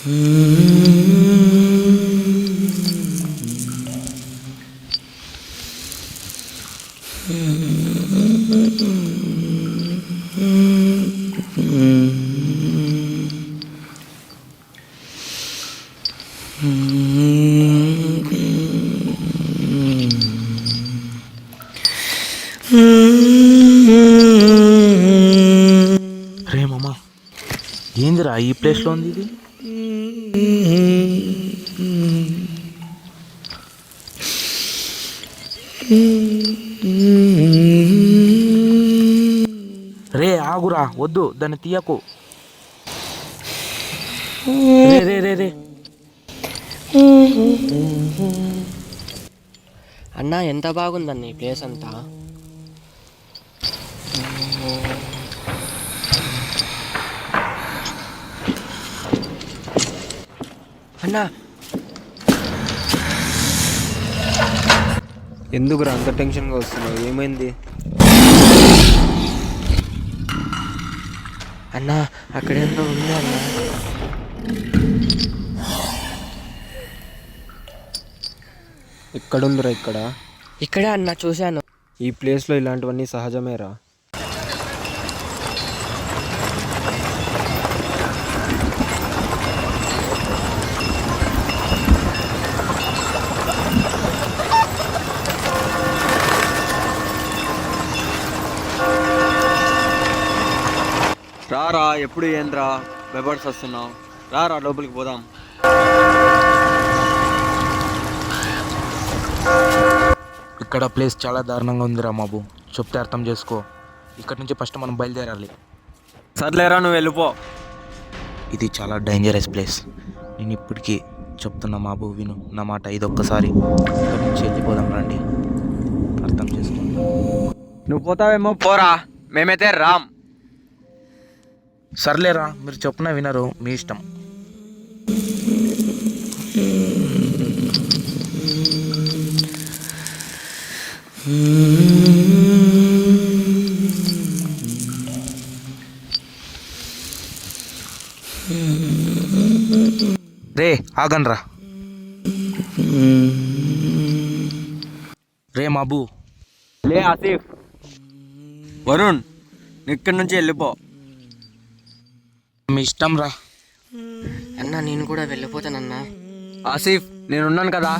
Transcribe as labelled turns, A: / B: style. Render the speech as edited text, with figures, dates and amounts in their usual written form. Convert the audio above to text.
A: రే మామ, ఏందిరా ఈ ప్లేస్లో ఉంది ఇది? రే ఆగురా, వద్దు, దాన్ని తీయకు. రే రే రే రే
B: అన్న ఎంత బాగుందన్న ఈ ప్లేస్ అంతా. అన్నా
C: ఎందుకురా అంత టెన్షన్గా వస్తున్నావు? ఏమైంది?
B: అన్నా అక్కడేందో ఉంది అన్న.
C: ఎక్కడుందిరా?
B: ఇక్కడే అన్న, చూశాను.
C: ఈ ప్లేస్లో ఇలాంటివన్నీ సహజమేరా. రారా, ఎప్పుడు ఏంద్రా భయపడి వస్తున్నావు? రారా లోపలికి పోదాం.
A: ఇక్కడ ప్లేస్ చాలా దారుణంగా ఉందిరా బాబు, చెప్తే అర్థం చేసుకో. ఇక్కడి నుంచి ఫస్ట్ మనం బయలుదేరాలి.
C: సర్లేరా, నువ్వు వెళ్ళిపో.
A: ఇది చాలా డేంజరస్ ప్లేస్. నేను ఇప్పటికీ చెప్తున్నా బాబు, విను నా మాట. ఇదొక్కసారి ఇక్కడి నుంచి వెళ్ళిపోదాం, రండి. అర్థం చేసుకో.
C: నువ్వు పోతావేమో పోరా, మేమైతే రామ్.
A: సర్లేరా, మీరు చెప్పినా వినరు, మీ ఇష్టం. రే ఆగన్రా. రే మాబు.
C: లే ఆసిఫ్, వరుణ్, ఇక్కడి నుంచి వెళ్ళిపో.
A: మీ ఇష్టం రా.
B: అన్న నేను కూడా వెళ్ళిపోతానన్నా.
C: ఆసిఫ్, నేనున్నాను కదా.